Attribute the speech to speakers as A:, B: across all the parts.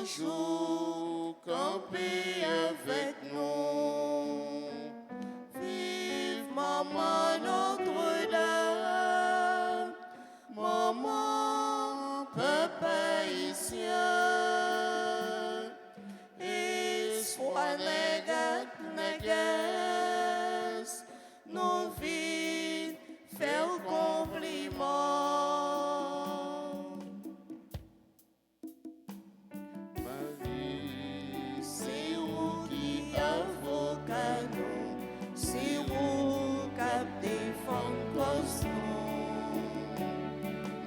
A: toujours camper avec nous. Vive Maman Notre-Dame, Maman, peuple haïtien, et sois négasse, nous vides, faire compliment. Marie, c'est vous qui avocat nous, c'est vous qui défend cause nous.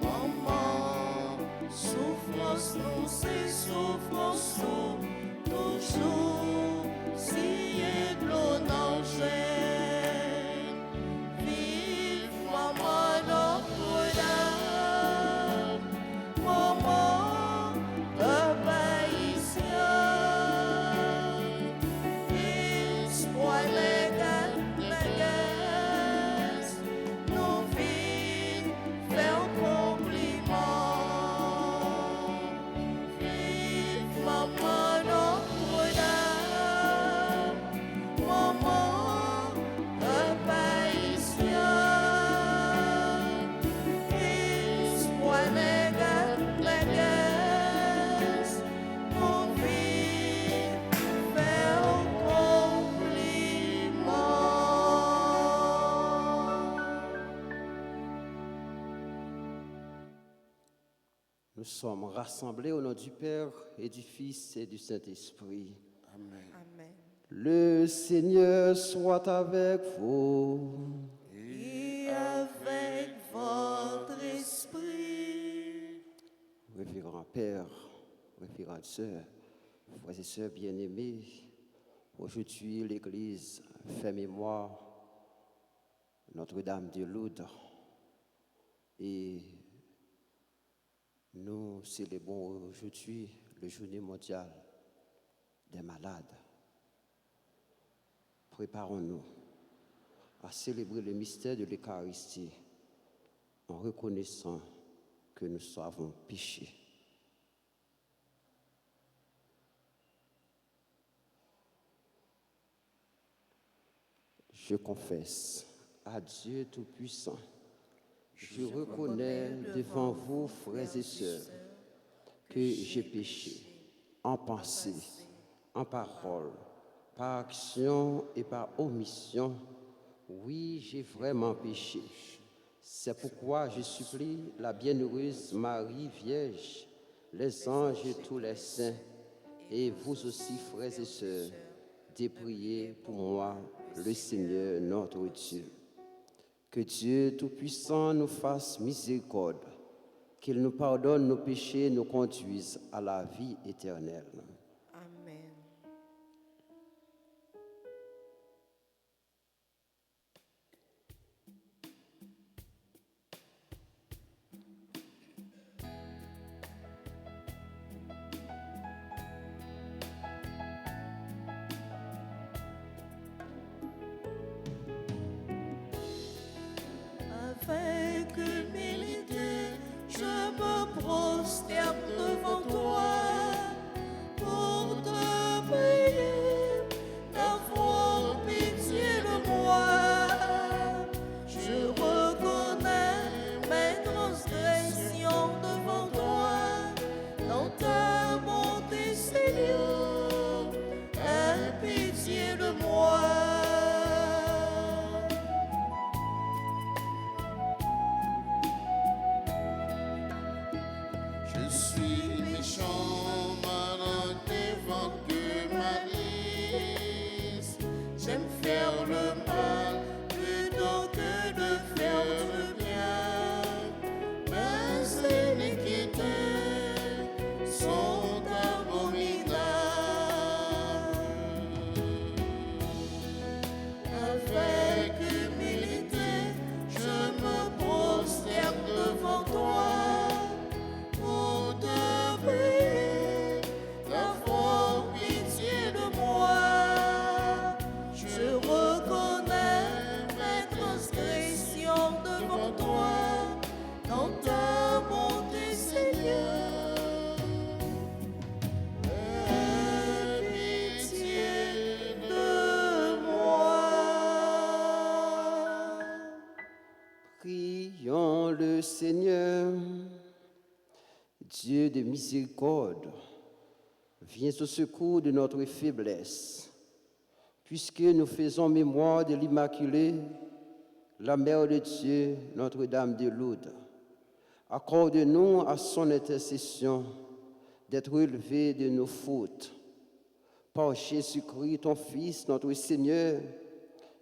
A: Maman, souffrance nous, c'est souffrance nous, toujours si de l'eau danger. Vive Maman Notre-Dame, Maman, peuple haïtien, espoir négasse, nous vides, faire compliment. Vive Maman Notre-Dame, Maman, peuple haïtien, espoir négasse, nous vides, faire compliment.
B: Nous sommes rassemblés au nom du Père et du Fils et du Saint-Esprit.
A: Amen.
C: Amen.
B: Le Seigneur soit avec vous.
A: Et avec votre esprit.
B: Révérend Père, révérende Sœur, frères et sœurs bien-aimés, aujourd'hui l'Église fait mémoire Notre-Dame de Lourdes et nous célébrons aujourd'hui le journée mondiale des malades. Préparons-nous à célébrer le mystère de l'Eucharistie en reconnaissant que nous savons pécher. Je confesse à Dieu Tout-Puissant, je reconnais devant vous, frères et sœurs, que j'ai péché en pensée, en parole, par action et par omission. Oui, j'ai vraiment péché. C'est pourquoi je supplie la bienheureuse Marie Vierge, les anges et tous les saints, et vous aussi, frères et sœurs, de prier pour moi, le Seigneur notre Dieu. Que Dieu Tout-Puissant nous fasse miséricorde, qu'il nous pardonne nos péchés et nous conduise à la vie éternelle.
C: Amen.
A: Avec humilité, je me prosterne devant toi pour
B: Prions le Seigneur. Dieu de miséricorde, viens au secours de notre faiblesse. Puisque nous faisons mémoire de l'Immaculée, la Mère de Dieu, Notre-Dame de Lourdes, accorde-nous à son intercession d'être relevés de nos fautes. Par Jésus-Christ, ton Fils, notre Seigneur,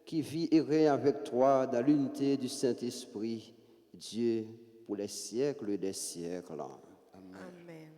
B: qui vit et règne avec toi dans l'unité du Saint-Esprit, Dieu, pour les siècles des siècles.
A: Amen.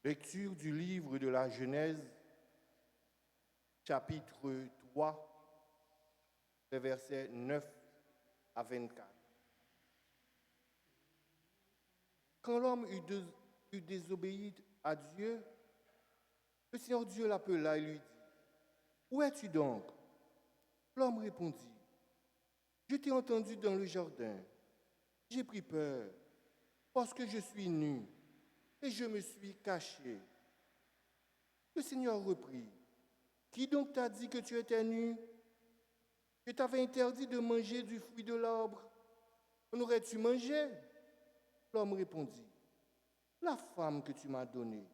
C: Lecture du livre de la Genèse, chapitre 3, les versets 9 à 24. Quand l'homme eut désobéi à Dieu, le Seigneur Dieu l'appela et lui dit, « Où es-tu donc ?» L'homme répondit, « Je t'ai entendu dans le jardin. J'ai pris peur parce que je suis nu et je me suis caché. » Le Seigneur reprit, « Qui donc t'a dit que tu étais nu? Je t'avais interdit de manger du fruit de l'arbre. En aurais-tu mangé? » L'homme répondit, « La femme que tu m'as donnée,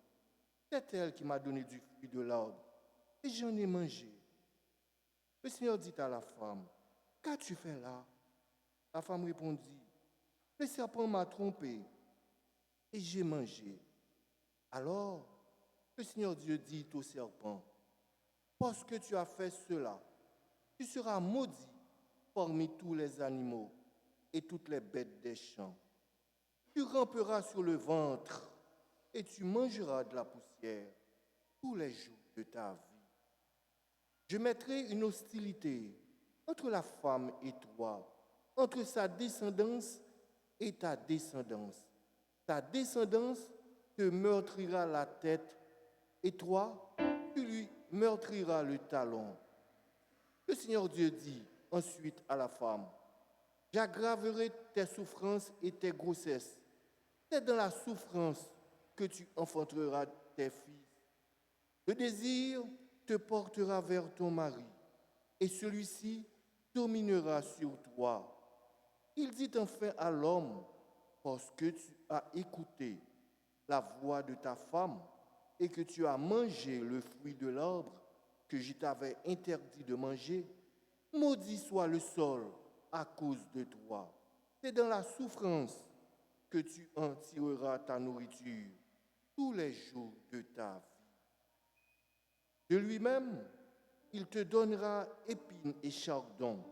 C: c'est elle qui m'a donné du fruit de l'arbre, et j'en ai mangé. » Le Seigneur dit à la femme, « Qu'as-tu fait là? » La femme répondit, « Le serpent m'a trompé, et j'ai mangé. » Alors, le Seigneur Dieu dit au serpent, « Parce que tu as fait cela, tu seras maudit parmi tous les animaux et toutes les bêtes des champs. Tu ramperas sur le ventre et tu mangeras de la poussière tous les jours de ta vie. Je mettrai une hostilité entre la femme et toi, entre sa descendance et ta descendance. Ta descendance te meurtrira la tête et toi, tu lui meurtriras le talon. » Le Seigneur Dieu dit ensuite à la femme, « J'aggraverai tes souffrances et tes grossesses. C'est dans la souffrance que tu enfanteras tes fils. Le désir te portera vers ton mari, et celui-ci dominera sur toi. » Il dit enfin à l'homme, « Parce que tu as écouté la voix de ta femme et que tu as mangé le fruit de l'arbre que je t'avais interdit de manger, maudit soit le sol à cause de toi. C'est dans la souffrance que tu en tireras ta nourriture tous les jours de ta vie. De lui-même, il te donnera épines et chardons,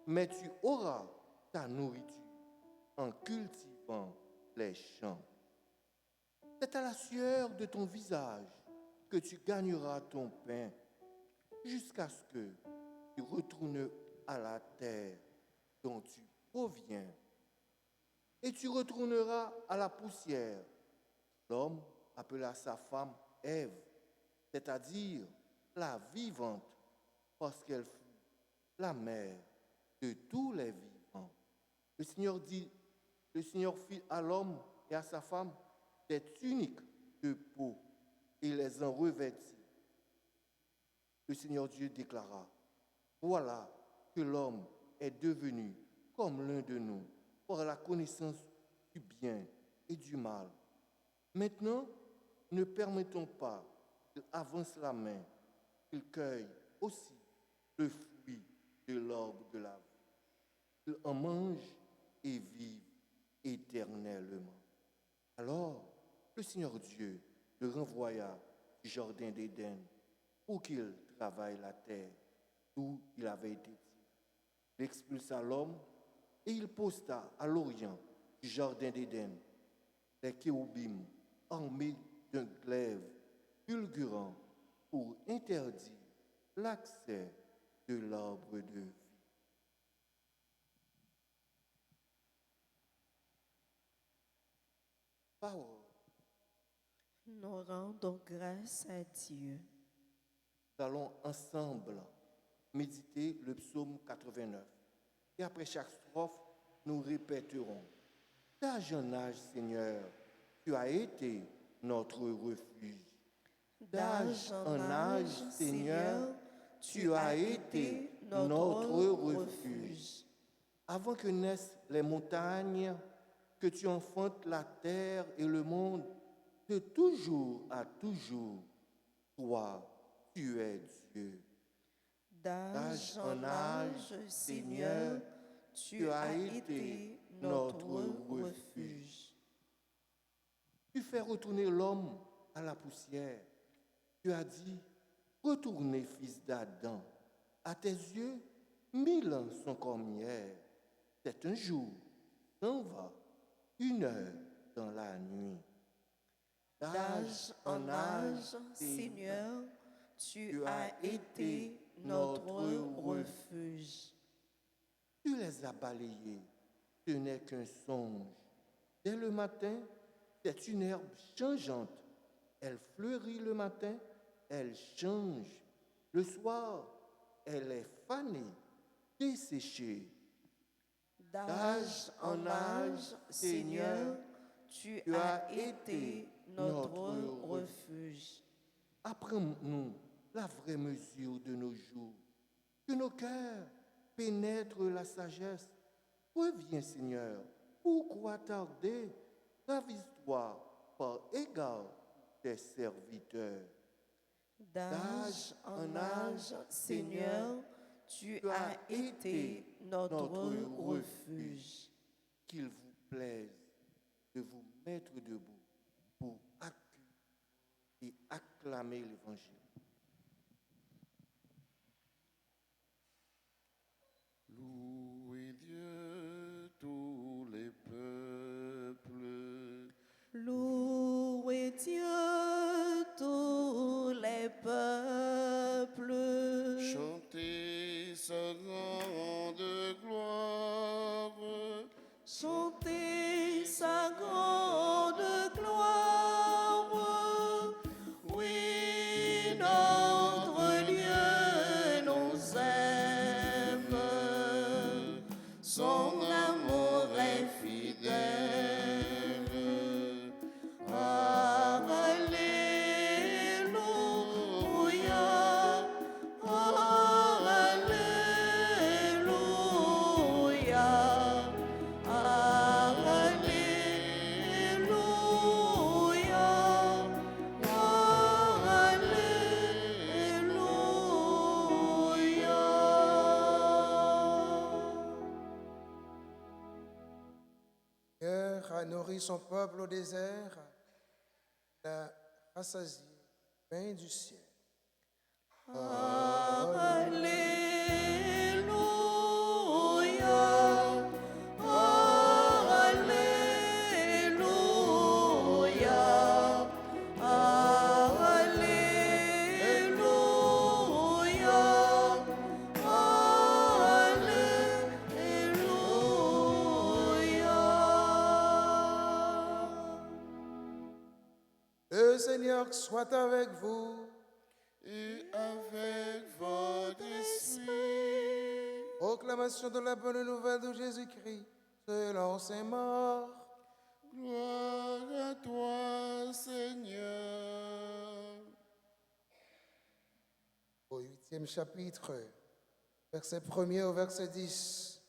C: mais tu auras ta nourriture en cultivant les champs. C'est à la sueur de ton visage que tu gagneras ton pain, jusqu'à ce que tu retournes à la terre dont tu proviens, et tu retourneras à la poussière. » L'homme appela sa femme Ève, c'est-à-dire la vivante, parce qu'elle fut la mère de tous les vivants. Le Seigneur fit à l'homme et à sa femme des tuniques de peau et les en revêtit. Le Seigneur Dieu déclara, « Voilà que l'homme est devenu comme l'un de nous, par la connaissance du bien et du mal. Maintenant, ne permettons pas qu'il avance la main, qu'il cueille aussi le fruit de l'arbre de la vie, qu'il en mange et vive éternellement. » Alors, le Seigneur Dieu le renvoya du jardin d'Éden pour qu'il travaille la terre d'où il avait été tiré. Il expulsa l'homme et il posta à l'orient du jardin d'Éden les chérubins armés d'un glaive fulgurant pour interdire l'accès de l'arbre de vie. Parole.
A: Nous rendons grâce à Dieu.
C: Nous allons ensemble méditer le psaume 89. Et après chaque strophe, nous répéterons: d'âge en âge, Seigneur, tu as été notre refuge. D'âge en âge, Seigneur, tu as été notre refuge. Avant que naissent les montagnes, que tu enfantes la terre et le monde, de toujours à toujours, toi, tu es Dieu.
A: D'âge en âge, Seigneur, tu as été notre refuge.
C: Tu fais retourner l'homme à la poussière. Tu as dit: retournez, fils d'Adam. À tes yeux, 1000 ans sont comme hier. C'est un jour, s'en va, 1 heure dans la nuit.
A: D'âge en âge, Seigneur, tu as été notre refuge.
C: Tu les as balayés, ce n'est qu'un songe. Dès le matin, c'est une herbe changeante. Elle fleurit le matin, elle change. Le soir, elle est fanée, desséchée.
A: D'âge en âge, Seigneur, tu as été notre refuge.
C: Apprends-nous la vraie mesure de nos jours, que nos cœurs pénètrent la sagesse. Reviens, Seigneur, pourquoi tarder? Ravise-toi par égard tes serviteurs.
A: D'âge en âge, Seigneur, tu as été notre refuge.
C: Qu'il vous plaise de vous mettre debout pour accueillir et acclamer l'Évangile.
D: Louez Dieu, tous les peuples.
A: Louez Dieu, tous les peuples.
D: Chantez sa grande gloire.
A: Chantez sa grande gloire. Oui, notre Dieu nous aime. Son amour est fidèle. Alléluia. Alléluia.
E: Seigneur a nourri son peuple au désert, l'a rassasié, pain du ciel.
A: Alléluia. Alléluia. Alléluia.
E: Le Seigneur soit avec vous.
D: Et avec votre esprit.
E: Proclamation de la bonne nouvelle de Jésus-Christ selon saint Marc.
D: Gloire à toi, Seigneur.
E: Au 8e chapitre, verset 1er au verset 10.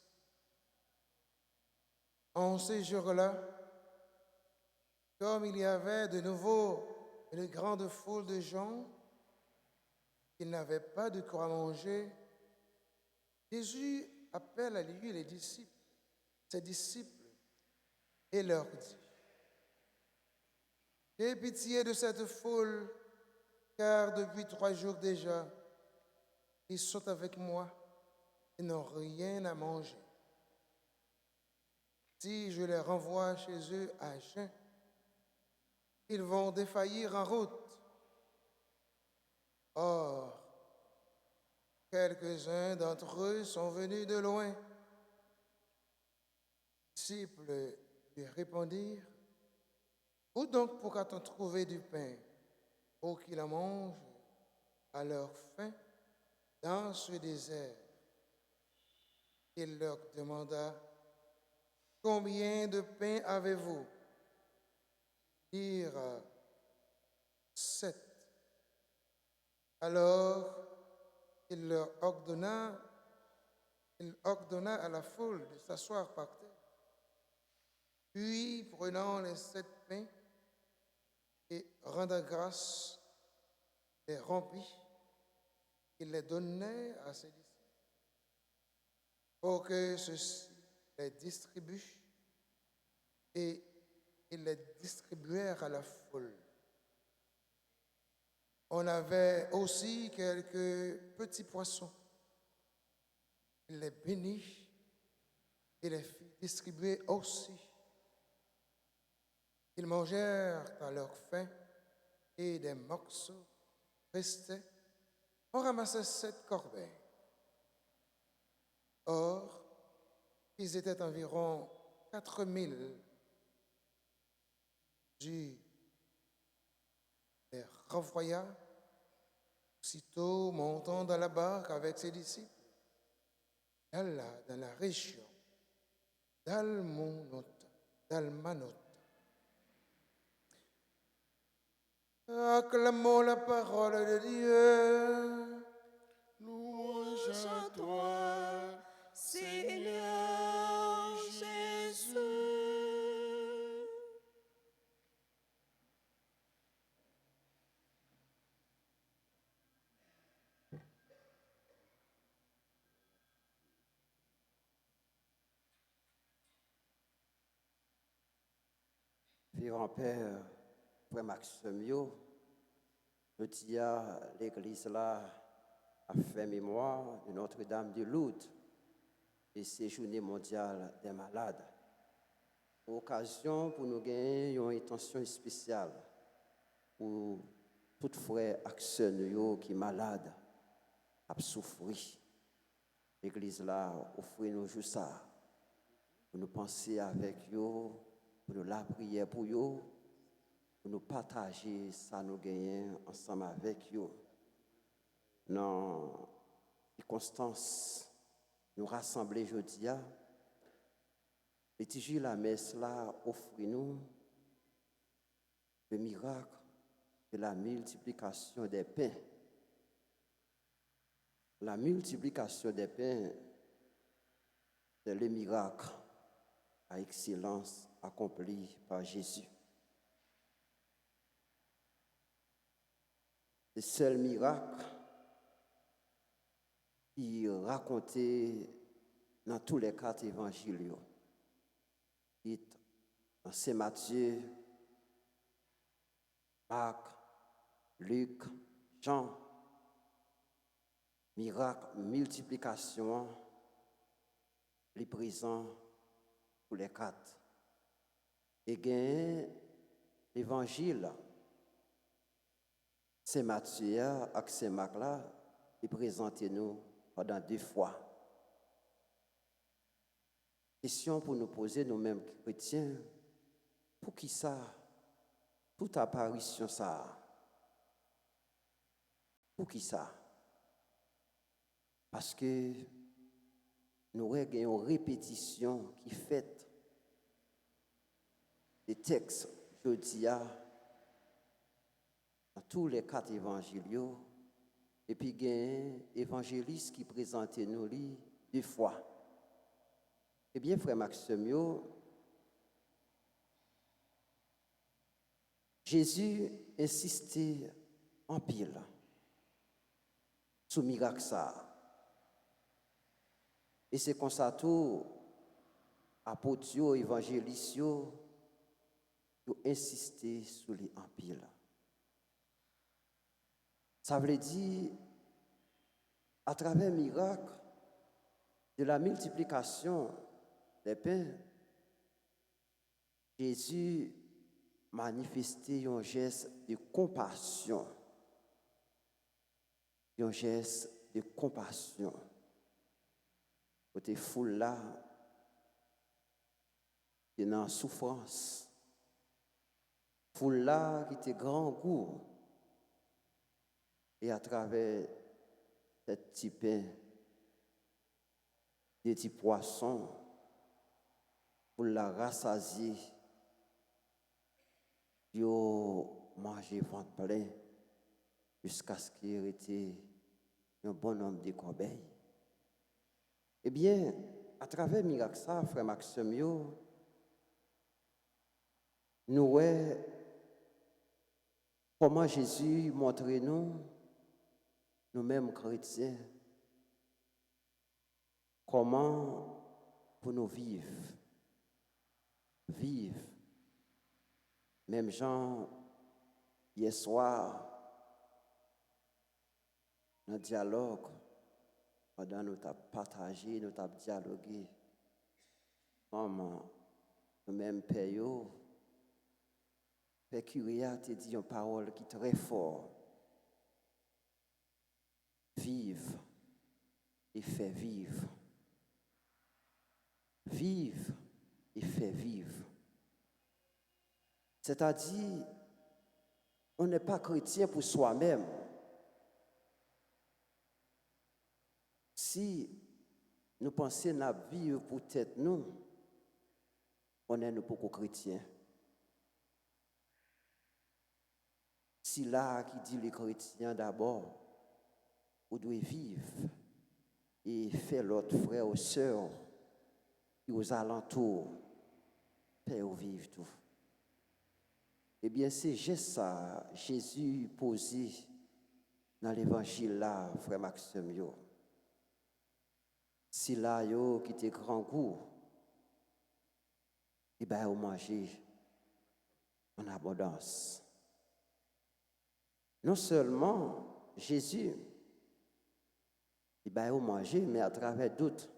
E: En ces jours-là, comme il y avait de nouveau une grande foule de gens, ils n'avaient pas de quoi manger, Jésus appelle à lui les disciples, ses disciples, et leur dit: Aie pitié de cette foule, car depuis 3 jours déjà, ils sont avec moi et n'ont rien à manger. Si je les renvoie chez eux à jeun, ils vont défaillir en route. Or, Quelques-uns d'entre eux sont venus de loin. Les disciples lui répondirent, où donc pourra-t-on trouver du pain pour qu'ils en mangent à leur faim dans ce désert? Il leur demanda, combien de pain avez-vous? Ils dirent, 7. Alors il ordonna à la foule de s'asseoir par terre. Puis, prenant les 7 pains et rendant grâce, les rompit, il les donnait à ses disciples pour que ceux-ci les distribuent, et ils les distribuèrent à la foule. On avait aussi quelques petits poissons. Il les bénit et les fit distribuer aussi. Ils mangèrent à leur faim et des morceaux restaient. On ramassait 7 corbeilles. Or, ils étaient environ 4000. Jésus les renvoya, aussitôt montant dans la barque avec ses disciples. Alla dans la région d'Almanote. Acclamons la parole de Dieu.
D: Louange à toi,
A: Seigneur Jésus.
B: Grand-père, frère Maxime, le dia l'église là a fait mémoire de Notre-Dame de Lourdes et ces journées mondiales des malades. Occasion pour nous gagner une intention spéciale pour tout frère action qui est malade, a souffert. L'église là offre nous juste ça, pour nous penser avec eux, pour nous la prière pour eux, pour nous partager ça nous gagnons ensemble avec eux. Dans les circonstances, nous rassembler aujourd'hui, et la messe là offre nous le miracle de la multiplication des pains. La multiplication des pains, c'est le miracle à excellence accompli par Jésus. Le seul miracle qui est raconté dans tous les 4 évangiles. Dans Saint Matthieu, Marc, Luc, Jean, miracle, multiplication, les présents pour les 4. Et gain l'évangile, Saint Matthieu et Saint Marc là, il présente nous pendant 2 fois. Question pour nous poser nous-mêmes chrétiens, pour qui ça, toute apparition ça, pour qui ça? Parce que nous avons une répétition qui fait des textes, je dis, dans tous les 4 évangiles, et puis il y a un évangéliste qui présente nous 2 fois. Eh bien, frère Maxime, Jésus insistait en pile sur le miracle ça. Et c'est comme ça tout, apôtres, évangélistes, ils ont insisté sur les en pile. Ça veut dire, à travers le miracle de la multiplication des pains, Jésus manifestait un geste de compassion, un geste de compassion. Côté foule là, qui est en souffrance. Foule là qui était grand goût. Et à travers ce petit pain, des petits poissons, pour la rassasier, yo manger ventre plein jusqu'à ce qu'il était un bonhomme de corbeille. Eh bien, à travers miracle ça, frère Maxime, nous voyons comment Jésus montre nous-mêmes chrétiens, comment pour nous vivre. Même Jean, hier soir, dans le dialogue, pendant nous avons partagé, nous avons dialogué, comme nous-mêmes Père, Père Curia te dit une parole qui est très forte. Vive et fait vivre. Vive et fait vivre. C'est-à-dire, on n'est pas chrétien pour soi-même. Si nous pensons à vivre pour tête nous, on est nous beaucoup chrétiens. Si là qui dit les chrétiens d'abord, vous devez vivre et faire l'autre frère ou sœur qui aux alentours, faire vivre tout. Eh bien, c'est juste ça, Jésus posé dans l'évangile là, frère Maxime. Si là, qui était grand goût, eh bien, vous mangez en abondance. Non seulement Jésus, eh bien, vous mangez, mais à travers d'autres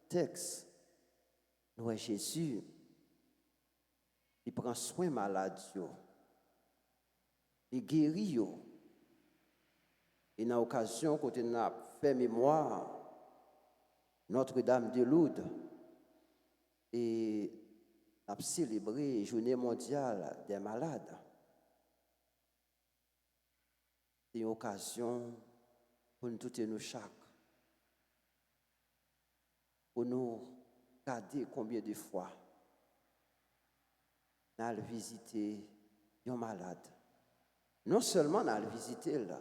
B: textes, nous voyons Jésus, il prend soin des malades, il guérit. Et dans l'occasion, quand on a fait mémoire, Notre-Dame de Lourdes, et a célébré la Journée mondiale des malades. C'est une occasion pour nous tous et nous chaque, pour nous regarder combien de fois nous allons visiter un malade. Non seulement nous allons visiter là,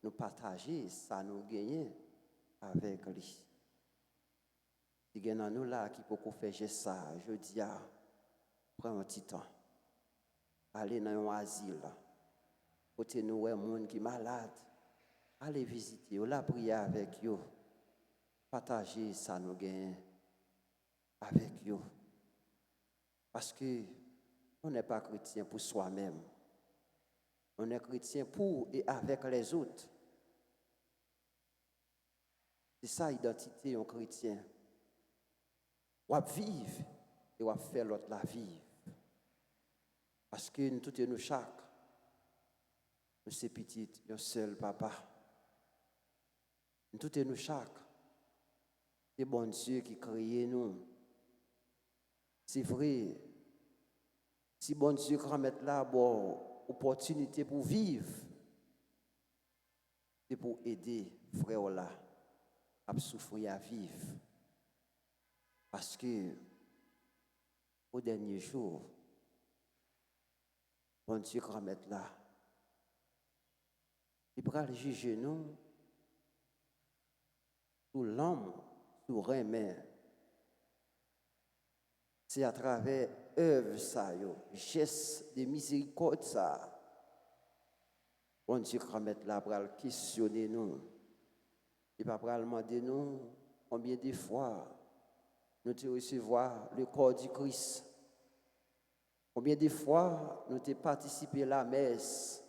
B: nous partager ça nous gagner avec lui. Si il y a nous là qui peut faire ça, je dis prends un petit temps, allez dans un asile, côté nous un monde qui est malade, allez visiter, ou la prier avec eux, partager ça nous gagne avec eux. Parce que on n'est pas chrétien pour soi-même. On est chrétien pour et avec les autres. C'est ça l'identité d'un chrétien. On va vivre et on va faire l'autre la vivre. Parce que nous tous et nous chaque, nous sommes petits, un seul papa. Nous tous et nous chaque, c'est bon Dieu qui crée nous. C'est vrai. Si bon Dieu peut mettre là une opportunité pour vivre, c'est pour aider frère là à souffrir à vivre. Parce que au dernier jour, bon Dieu peut mettre là, il pourra juger nous sous l'homme, sous remède. C'est à travers œuvre ça, geste de miséricorde ça. Bon Dieu va mettre là pour questionner nous. Il va demander nous combien de fois nous te recevoir le corps du Christ. Combien de fois nous te participé à la messe.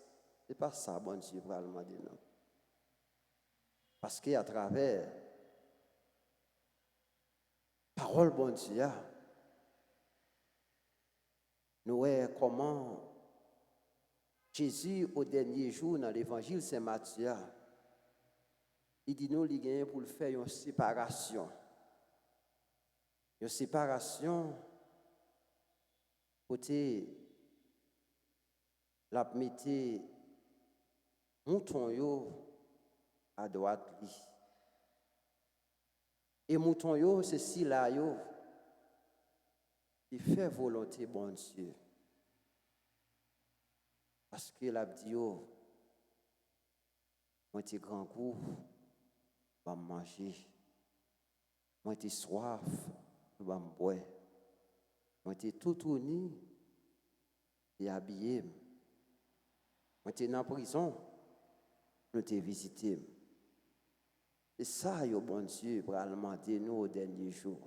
B: C'est pas ça, bon Dieu va demander nous. Parce qu'à travers parole bon Dieu, nous voyons comment Jésus, au dernier jour, dans l'évangile Saint Matthieu, il dit nous, il gagne pour le faire une séparation. Une séparation, côté, la mettre mouton yo à droite li. Et mouton yo, c'est si là yo, qui fait volonté bon Dieu. Parce que l'a dit yo, moi t'es grand goût, va manger. Moi t'es soif, va me boire. Moi t'es tout tourné et habillé. Moi t'es dans la prison, nous t'es visité. Et ça, yo bon Dieu, pour demander nous au dernier jour.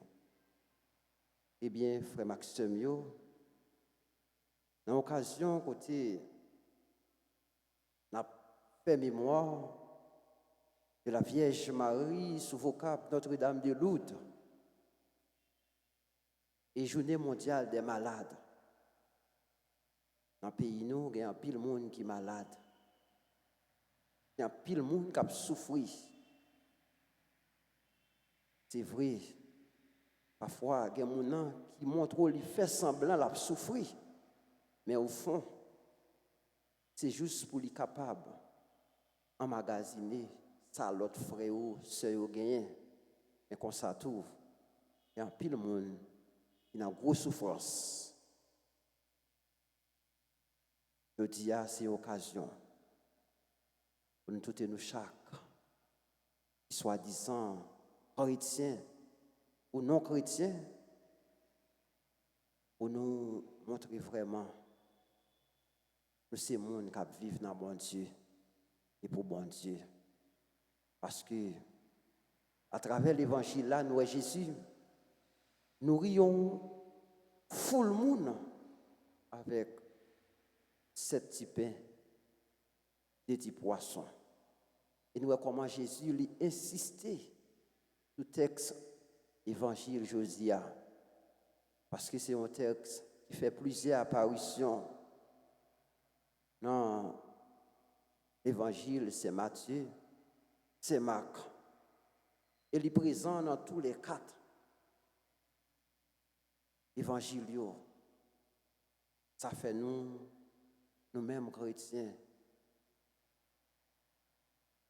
B: Eh bien, frère Maxime, yo, dans l'occasion, côté, n'a fait mémoire de la Vierge Marie sous vocable Notre-Dame de Lourdes et Journée mondiale des malades. Dans le pays, nous, il y a un pile de monde qui est malade. Il y a un pile de monde qui a souffert. C'est vrai. Parfois, il y a des gens qui montrent qu'il fait semblant de souffrir. Mais au fond, c'est juste pour les capables emmagasiner ça l'autre frère ou sœur ou gagné. Mais quand ça trouve, il y a un pile de monde qui a une grosse souffrance. Je dis à ces occasions pour nous tous et nous chaque, soi-disant chrétiens ou non chrétiens, pour nous montrer vraiment que c'est le monde qui vit dans bon Dieu et pour bon Dieu. Parce que à travers l'évangile là, nous, Jésus, nous rions full monde avec 7 petits pains, des petits poissons. Et nous voyons comment Jésus lui insistait sur le texte évangile Josia. Parce que c'est un texte qui fait plusieurs apparitions. Dans l'évangile, c'est Matthieu, c'est Marc. Et il est présent dans tous les 4 évangiles. Ça fait nous-mêmes chrétiens,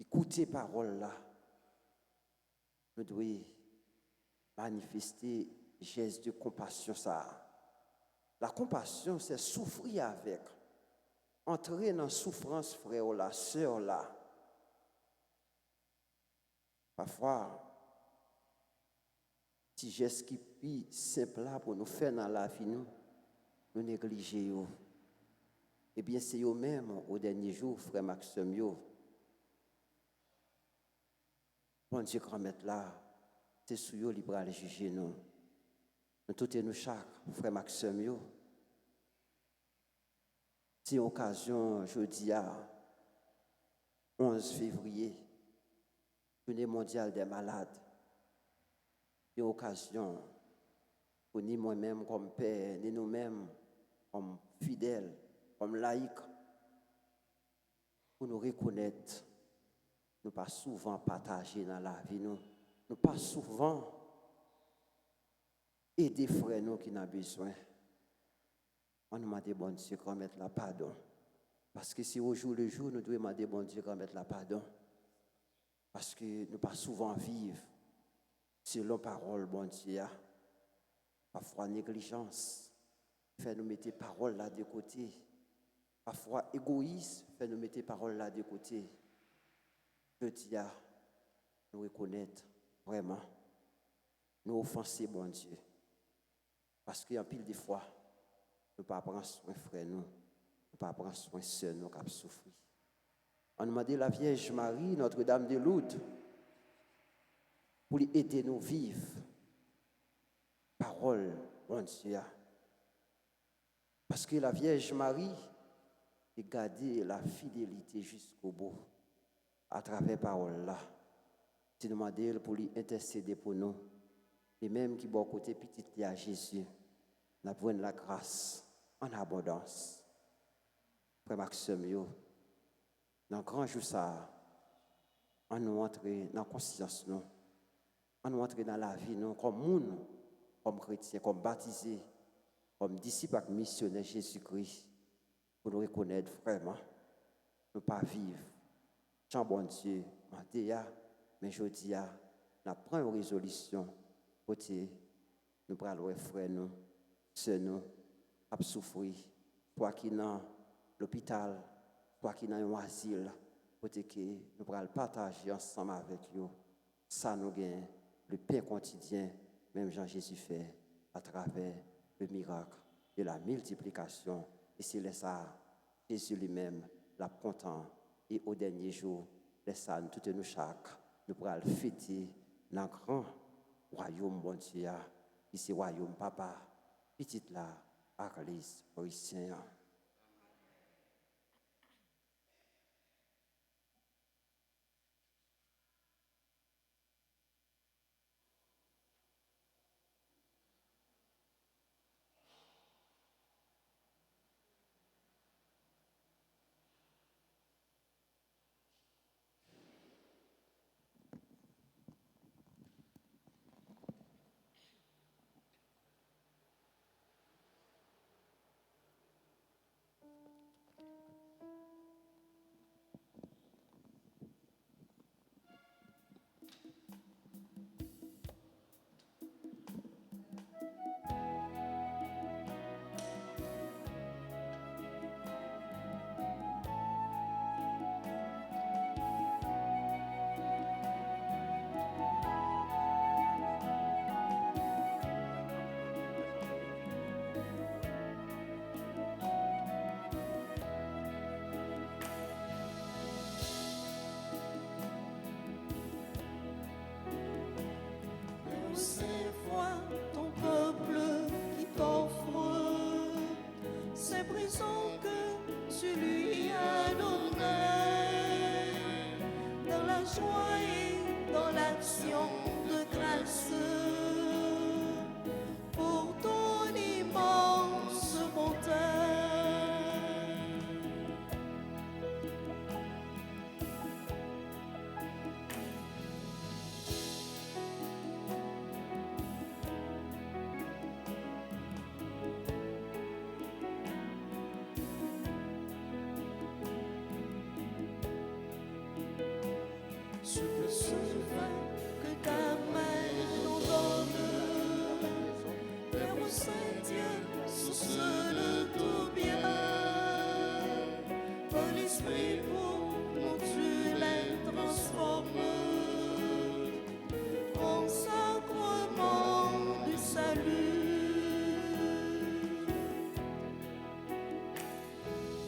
B: écouter parole là, nous devons manifester geste de compassion ça. La compassion, c'est souffrir avec, entrer dans la souffrance frère ou la sœur là. Parfois, petit geste qui est simple là pour nous faire dans la vie, nous négliger. Eh bien, c'est eux-mêmes, au dernier jour, frère Maxime, bon Dieu, grand maître là, c'est sur eux qui va aller juger nous. Nous tous et nous chaque, frère Maxime, c'est occasion, jeudi à 11 février, Journée mondiale des malades. C'est occasion pour ni moi-même comme père, ni nous-mêmes comme fidèles, comme laïcs, pour nous reconnaître, nous pas souvent partager dans la vie, nous pas souvent aider frères nous qui n'ont besoin. On nous demande bon Dieu qu'on mette la pardon. Parce que si au jour le jour, nous devons demander bon Dieu qu'on mette la pardon. Parce que nous pas souvent vivre selon parole bon Dieu. Parfois négligence fait nous mettre parole là de côté. Parfois égoïsme fait nous mettre parole là de côté. Je dis à nous reconnaître vraiment, nous offenser bon Dieu. Parce qu'il y a pile de fois, nous ne pas prendre soin frère nous, ne pas prendre soin sœur nous qui souffrir. On demandait la Vierge Marie, Notre-Dame de Lourdes, pour lui aider nous vivre. Parole, bon Dieu. Parce que la Vierge Marie a gardé la fidélité jusqu'au bout, à travers parole là. Tu demandais pour lui intercéder pour nous. Et même qui bon côté petit à Jésus, nous avons la grâce en abondance. Frère Maxime, dans le grand jour ça, en nous entrer dans la conscience, nous, en nous entrer dans la vie, nous, comme monde, comme chrétiens, comme baptisés, comme disciples et missionnaires Jésus-Christ, pour nous reconnaître vraiment, nous pas vivre, sans bon Dieu, mais je dis, nous prenons une résolution, pour nous prenons frères, nous, sœurs, nous, à souffrir, soit qui dans l'hôpital, soit qui dans un asile, pour que nous pourrons partager ensemble avec eux. Ça nous gagne le pain quotidien, même Jean-Jésus fait, à travers le miracle de la multiplication. Et c'est ça, Jésus lui-même l'a content. Et au dernier jour, laisse ça, tout nous chaque, nous pourrons fêter dans le grand royaume bon Dieu, ici royaume papa, petite là, à l'église, pour ici.
A: C'est foi ton peuple qui t'offre ces prisons que tu lui as données, dans la joie et dans l'action de grâce, pour ton immense bonté. Je me souviens que ta main nous donne, Père Saint-Dieu, source de tout bien. Par l'Esprit pour nous tu les transformes en sacrement du salut.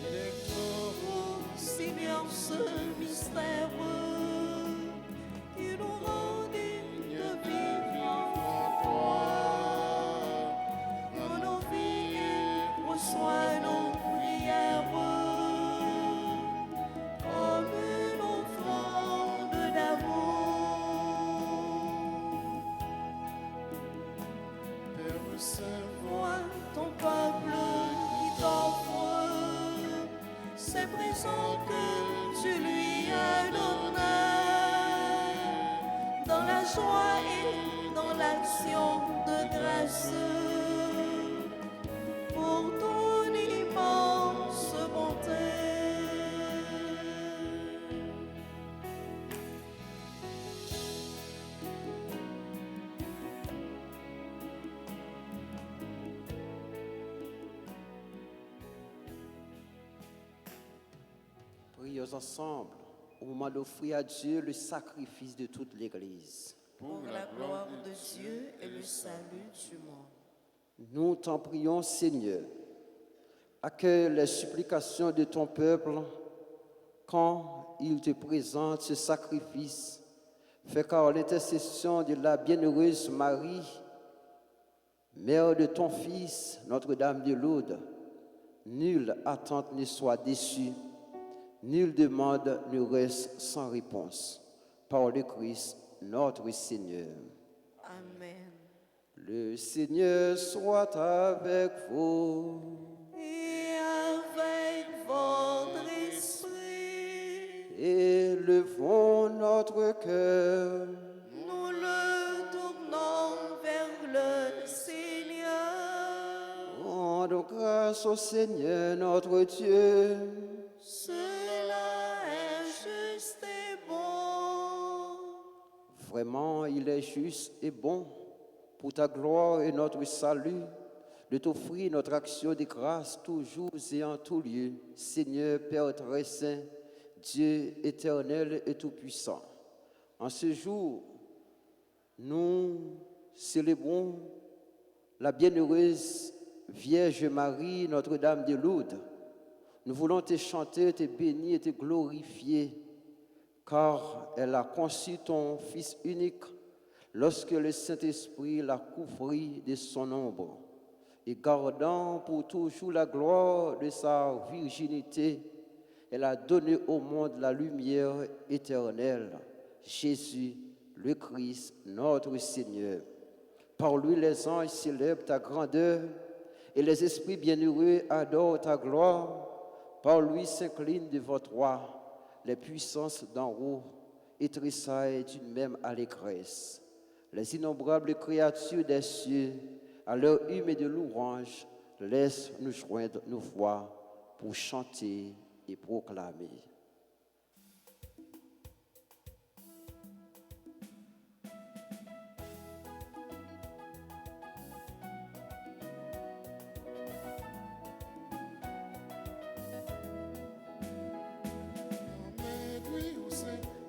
A: Il est grand, Seigneur, ce mystère qui nous rend dignes de vivre en toi. Dans nos vies, reçois nos prières comme une offrande d'amour. Père Saint, vois ton peuple qui t'offre ces présents que tu lui as donnés, dans la joie et dans l'action de grâce, pour ton immense bonté.
B: Prions ensemble au moment d'offrir à Dieu le sacrifice de toute l'Église.
A: Pour la gloire de Dieu et le salut du monde.
B: Nous t'en prions, Seigneur, accueille les supplications de ton peuple quand il te présente ce sacrifice. Fais qu'à l'intercession de la bienheureuse Marie, mère de ton Fils, Notre-Dame de Lourdes, nulle attente ne soit déçue, nulle demande ne reste sans réponse. Par le Christ, notre Seigneur.
A: Amen.
B: Le Seigneur soit avec vous
A: Et avec votre esprit,
B: Élevons notre cœur.
A: Nous le tournons vers le Seigneur.
B: Rendons grâce au Seigneur notre Dieu.
A: Cela est juste et bon.
B: Vraiment, il est juste et bon pour ta gloire et notre salut de t'offrir notre action de grâce toujours et en tout lieu, Seigneur Père très saint, Dieu éternel et tout-puissant. En ce jour, nous célébrons la bienheureuse Vierge Marie, Notre-Dame de Lourdes. Nous voulons te chanter, te bénir et te glorifier, car elle a conçu ton Fils unique lorsque le Saint-Esprit l'a couvri de son ombre, et gardant pour toujours la gloire de sa virginité, elle a donné au monde la lumière éternelle, Jésus, le Christ, notre Seigneur. Par lui, les anges célèbrent ta grandeur et les esprits bienheureux adorent ta gloire. Par lui s'inclinent devant toi les puissances d'en haut et tressaillent d'une même allégresse. Les innombrables créatures des cieux, à leur hume et de louange, laissent nous joindre nos voix pour chanter et proclamer.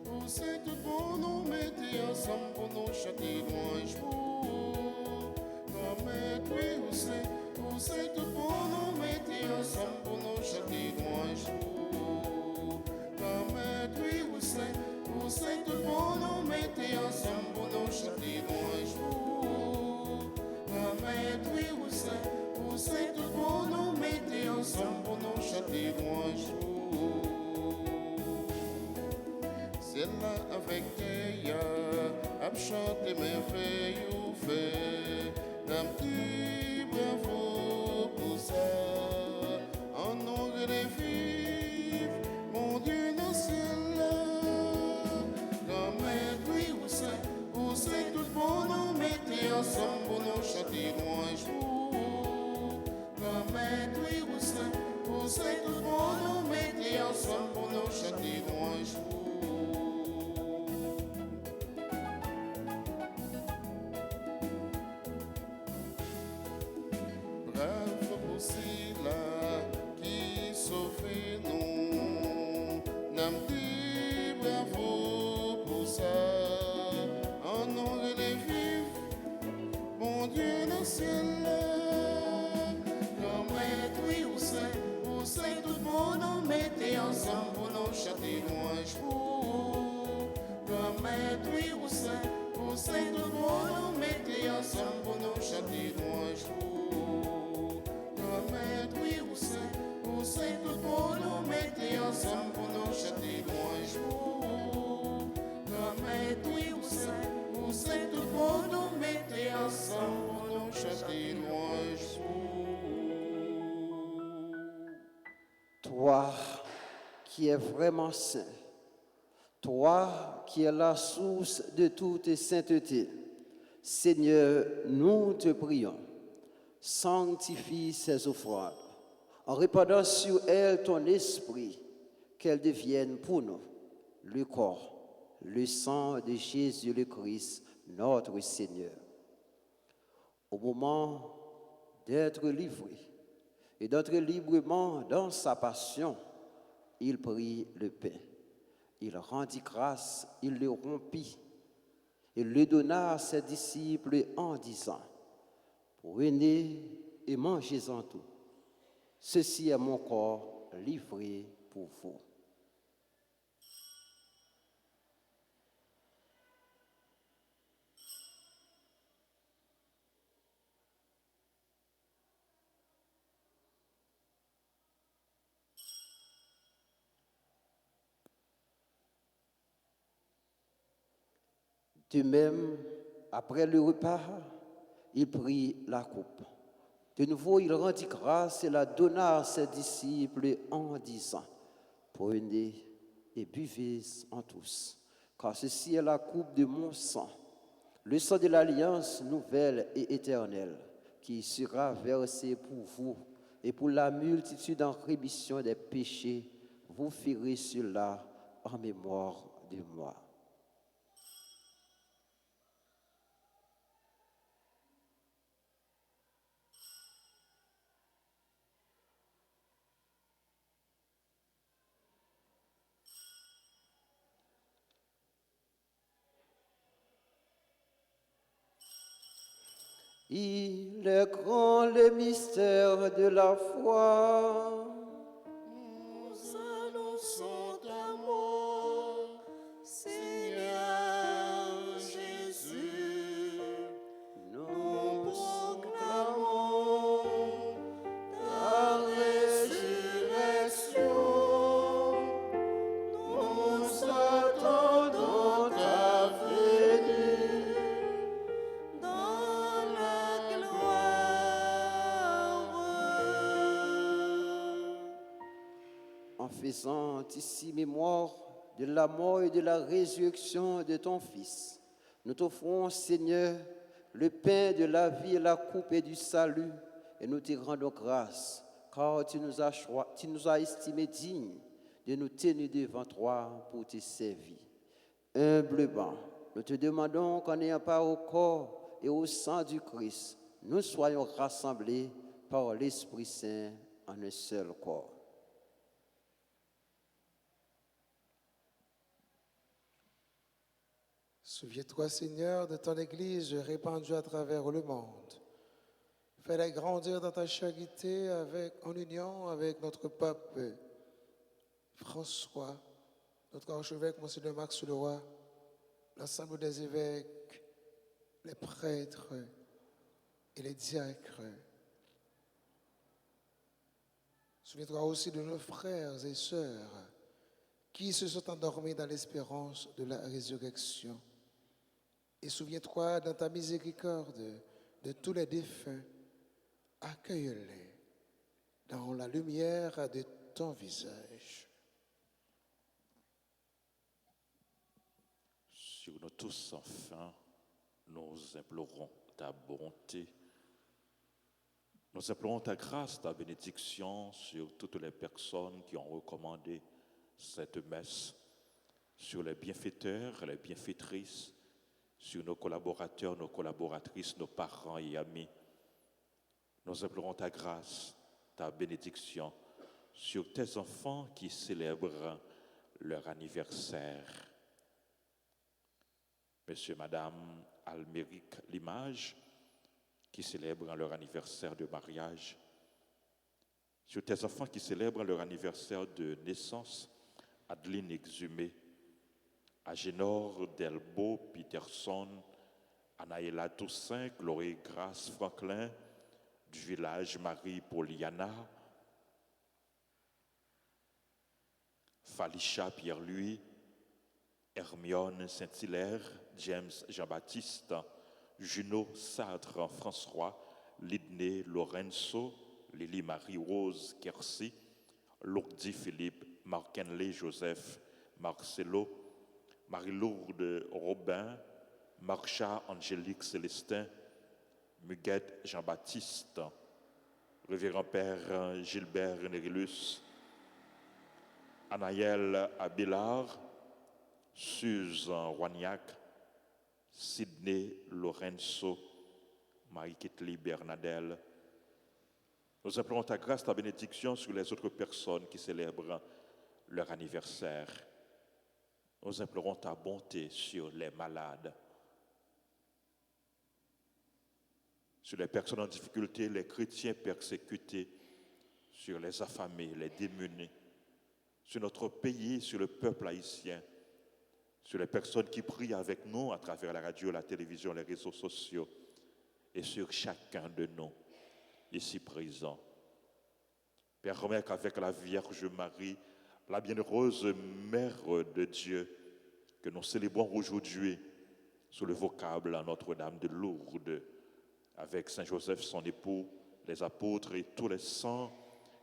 D: Où c'est tout pour nous mettre ensemble pour nous chanter louange pour. Où c'est tout pour nous mettre ensemble pour nous chanter louange pour. Où c'est tout pour nous mettre ensemble pour nous chanter louange pour. Où c'est tout pour nous mettre ensemble pour nous chanter louange pour. C'est là avec Théa, à chanter merveilles ou fait, d'un petit bravo pour ça. En nom de vivre, mon Dieu, dans ciel-là. Comme lui, où c'est tout pour nous mettre ensemble pour nous chanter louange pour. Comme lui, où c'est tout pour nous mettre ensemble pour nous chanter louange pour. Bravo pour cela qui sauve nous. Nam dit bravo pour ça. En nom de vivre, mon Dieu dans le ciel. Comme lui, où c'est tout pour nous mettre ensemble pour nous chanter louange pour. Comme lui, où c'est tout pour nous mettre ensemble pour nous chanter louange pour. Où c'est tout pour nous mettre ensemble pour nous chanter louange pour. Où c'est tout pour nous mettre ensemble pour nous chanter louange pour.
B: Toi qui es vraiment saint, toi qui es la source de toute sainteté, Seigneur, nous te prions, sanctifie ces offrandes, en répandant sur elles ton esprit, qu'elles deviennent pour nous le corps, le sang de Jésus le Christ, notre Seigneur. Au moment d'être livré et d'entrer librement dans sa passion, il prit le pain. Il rendit grâce, il le rompit et le donna à ses disciples en disant, prenez et mangez-en tout. Ceci est mon corps livré pour vous. De même, après le repas, il prit la coupe. De nouveau, il rendit grâce et la donna à ses disciples en disant, prenez et buvez en tous, car ceci est la coupe de mon sang, le sang de l'alliance nouvelle et éternelle, qui sera versé pour vous et pour la multitude en rémission des péchés. Vous ferez cela en mémoire de moi. Il est grand le mystère de la foi.
A: Nous annonçons ta mort, Seigneur Jésus. Nous proclamons ta résurrection. Nous attendons ta venue dans la gloire.
B: En faisant ici mémoire de la mort et de la résurrection de ton Fils, nous t'offrons, Seigneur, le pain de la vie et la coupe du salut, et nous te rendons grâce, car tu nous as estimés dignes de nous tenir devant toi pour te servir. Humblement, nous te demandons qu'en ayant part au corps et au sang du Christ, nous soyons rassemblés par l'Esprit Saint en un seul corps.
E: Souviens-toi, Seigneur, de ton Église répandue à travers le monde. Fais-la grandir dans ta charité en union avec notre pape François, notre archevêque, Monseigneur Max Leroy, l'ensemble des évêques, les prêtres et les diacres. Souviens-toi aussi de nos frères et sœurs qui se sont endormis dans l'espérance de la résurrection. Et souviens-toi dans ta miséricorde de tous les défunts. Accueille-les dans la lumière de ton visage.
F: Sur nous tous, enfin, nous implorons ta bonté. Nous implorons ta grâce, ta bénédiction sur toutes les personnes qui ont recommandé cette messe, sur les bienfaiteurs, les bienfaitrices, sur nos collaborateurs, nos collaboratrices, nos parents et amis. Nous implorons ta grâce, ta bénédiction sur tes enfants qui célèbrent leur anniversaire. Monsieur, Madame Alméric Limage, qui célèbrent leur anniversaire de mariage. Sur tes enfants qui célèbrent leur anniversaire de naissance, Adeline Exhumé, Agénor Delbo Peterson, Anaïla Toussaint, Chloé Grace Franklin, du village Marie-Poliana, Falisha Pierre-Louis, Hermione Saint-Hilaire, James Jean-Baptiste, Junot Sartre François, Lidney Lorenzo, Lily Marie-Rose Kersi, Lourdi Philippe, Marc-Henley Joseph, Marcelo, Marie-Lourdes Robin, Marcha Angélique Célestin, Muguette Jean-Baptiste, Révérend Père Gilbert Nérilus, Anaël Abélard, Susan Roignac, Sidney Lorenzo, Marie-Ketli Bernadelle. Nous implorons ta grâce, ta bénédiction sur les autres personnes qui célèbrent leur anniversaire. Nous implorons ta bonté sur les malades, sur les personnes en difficulté, les chrétiens persécutés, sur les affamés, les démunis, sur notre pays, sur le peuple haïtien, sur les personnes qui prient avec nous à travers la radio, la télévision, les réseaux sociaux, et sur chacun de nous, ici présents. Père, remets qu'avec la Vierge Marie, la bienheureuse Mère de Dieu, que nous célébrons aujourd'hui sous le vocable à Notre-Dame de Lourdes, avec Saint Joseph, son époux, les apôtres et tous les saints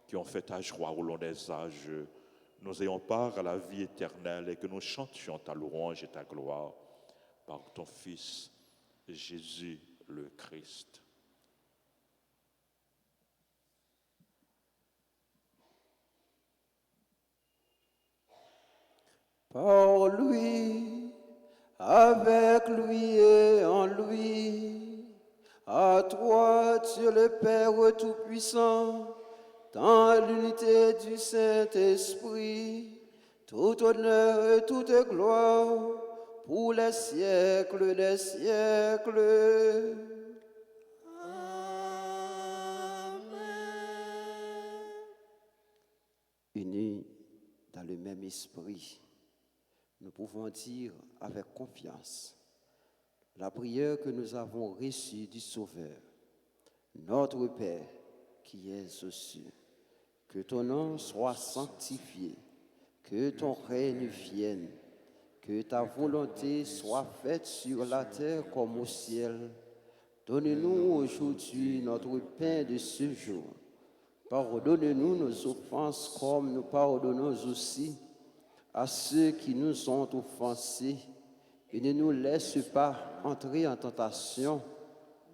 F: qui ont fait ta joie au long des âges, nous ayons part à la vie éternelle et que nous chantions ta louange et ta gloire par ton Fils, Jésus le Christ.
B: Par lui, avec lui et en lui, à toi, Dieu le Père Tout-Puissant, dans l'unité du Saint-Esprit, tout honneur et toute gloire pour les siècles des siècles. Unis dans le même esprit, nous pouvons dire avec confiance la prière que nous avons reçue du Sauveur. Notre Père qui es aux cieux, que ton nom soit sanctifié, que ton règne vienne, que ta volonté soit faite sur la terre comme au ciel. Donne-nous aujourd'hui notre pain de ce jour. Pardonne-nous nos offenses comme nous pardonnons aussi à ceux qui nous ont offensés. Et ne nous laisse pas entrer en tentation,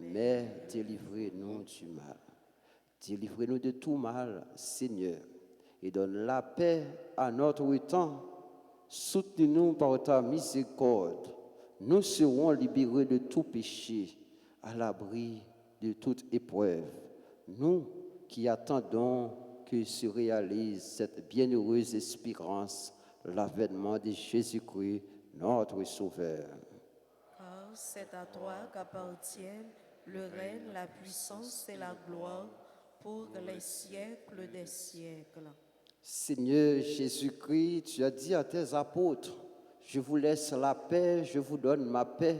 B: mais délivrez-nous du mal. Délivrez-nous de tout mal, Seigneur, et donne la paix à notre temps. Soutenez-nous par ta miséricorde. Nous serons libérés de tout péché, à l'abri de toute épreuve. Nous qui attendons que se réalise cette bienheureuse espérance, l'avènement de Jésus-Christ, notre Sauveur.
A: Car c'est à toi qu'appartiennent le règne, la puissance et la gloire pour les siècles des siècles.
B: Seigneur Jésus-Christ, tu as dit à tes apôtres, je vous laisse la paix, je vous donne ma paix.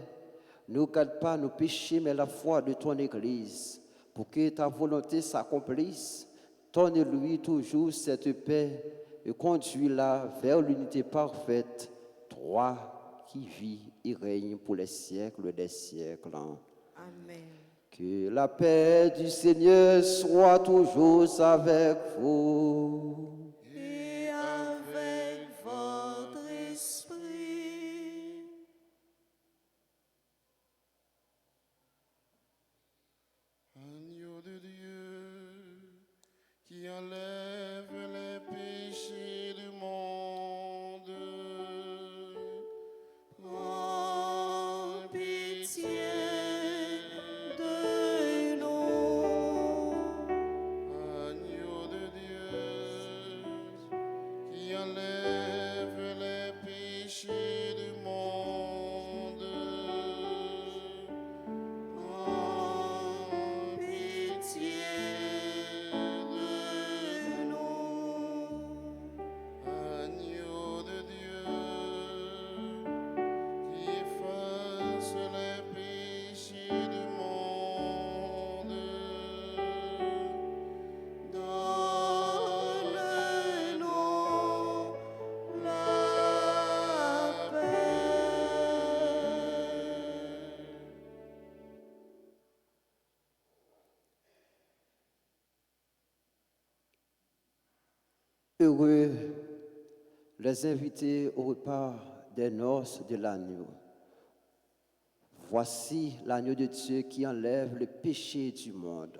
B: Ne regarde pas nos péchés, mais la foi de ton Église, pour que ta volonté s'accomplisse. Donne-lui toujours cette paix et conduis-la vers l'unité parfaite, toi qui vis et règnes pour les siècles des siècles.
A: Amen.
B: Que la paix du Seigneur soit toujours avec vous.
A: Et avec votre esprit.
D: Agneau de Dieu qui enlève les péchés du monde.
A: Prends pitié de nous.
D: Agneau de Dieu qui enlève les péchés du monde. Prends
A: Pitié de nous.
D: Agneau de Dieu qui efface les péchés du monde.
A: Donne-nous la paix.
B: Heureux les invités au repas des noces de l'agneau. Voici l'agneau de Dieu qui enlève le péché du monde.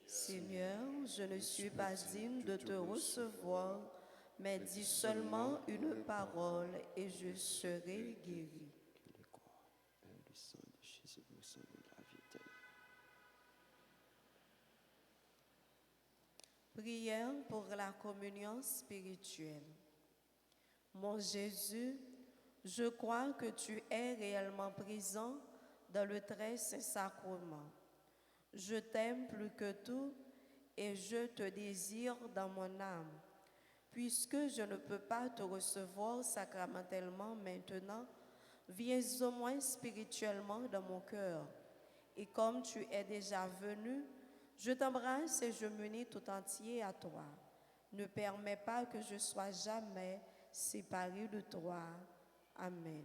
A: Seigneur, je ne suis pas digne de te recevoir, mais dis seulement une parole et je serai guéri.
B: Le sang de Jésus nous sauve de la vie éternelle.
A: Prière pour la communion spirituelle. Mon Jésus, je crois que tu es réellement présent dans le très saint sacrement. Je t'aime plus que tout et je te désire dans mon âme. Puisque je ne peux pas te recevoir sacramentellement maintenant, viens au moins spirituellement dans mon cœur. Et comme tu es déjà venu, je t'embrasse et je m'unis tout entier à toi. Ne permets pas que je sois jamais séparé de toi. Amen.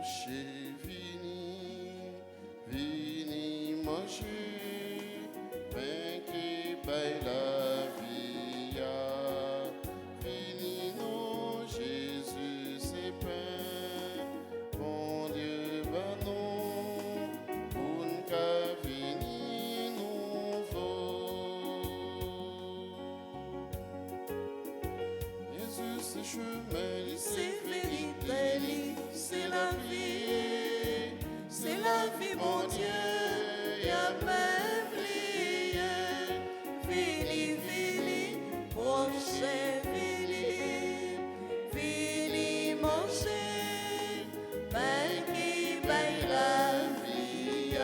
D: péché, vini, vini manger, pain qui baille la vie, vini non Jésus c'est pain, bon Dieu va non, pour qu'à vini nouveau. Jésus c'est chemin,
A: C'est vérité, c'est la vie, mon Dieu, y a même lié. Vini, vini, prochain, vini, manger, pain qui baille la vie.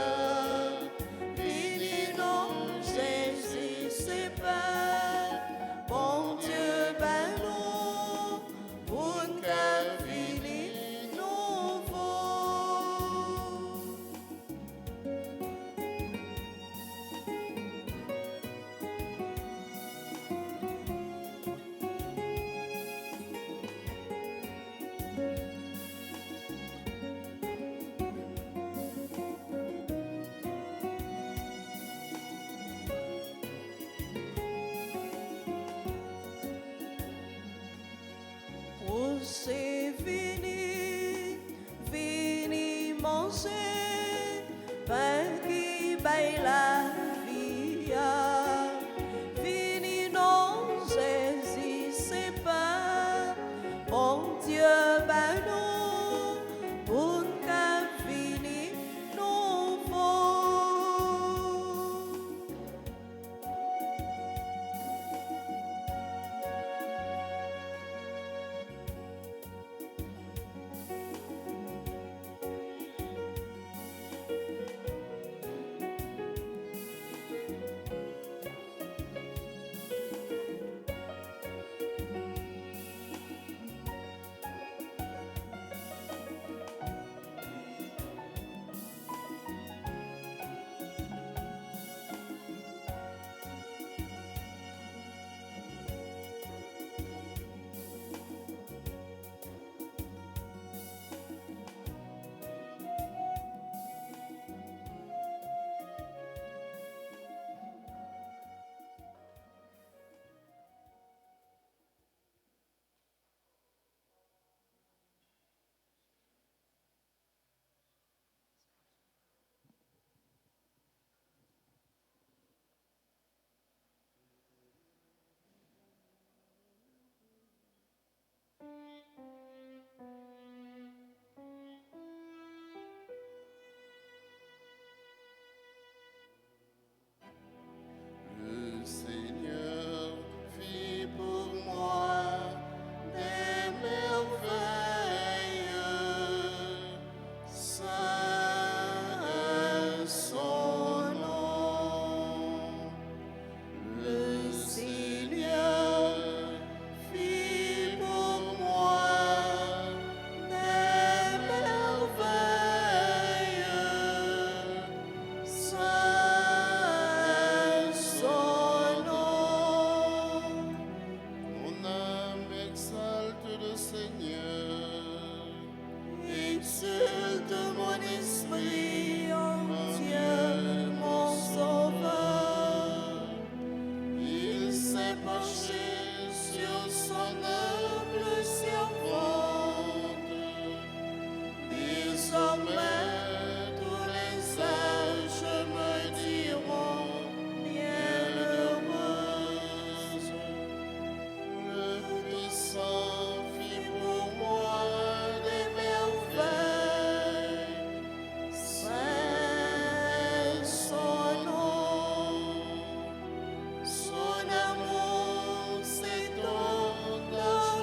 A: Vini, non, Jésus, c'est pas, bon Dieu, ben non, pour qu'à vini nouveau. Oh, c'est vini, vini manger, pain qui baille la vie. Vini non, Jésus, c'est pas, bon Dieu, ben non, pour qu'à vini nouveau.
D: Le Seigneur fit pour moi des merveilles. Saint est son nom. Le Seigneur fit pour moi des merveilles. Saint son nom. Mon âme exalte le Seigneur.
A: Exulte mon esprit en Dieu, mon sauveur.
D: Il s'est penché sur son humble servante.
A: Désormais, tous les âges me diront bienheureuse.
D: Le puissant fit pour moi des merveilles.
A: Saint son nom, son amour s'étend dans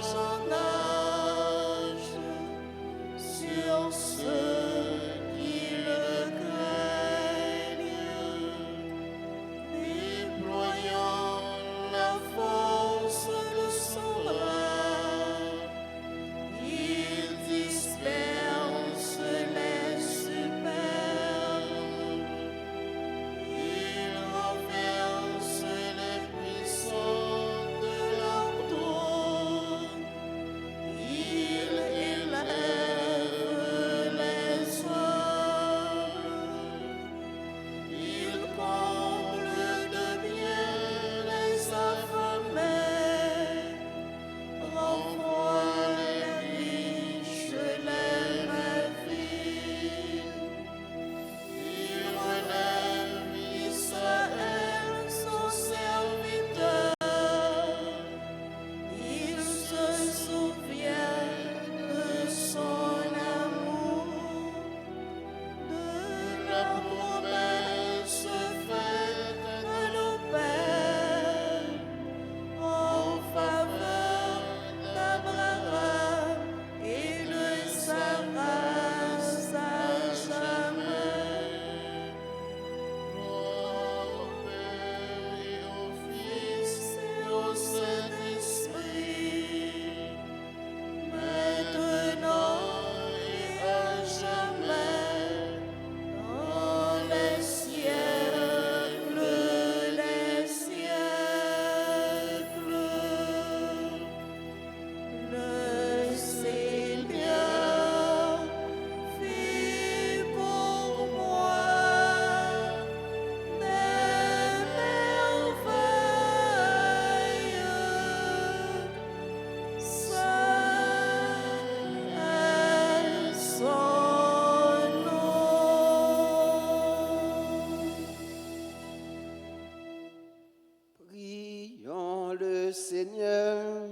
B: Seigneur,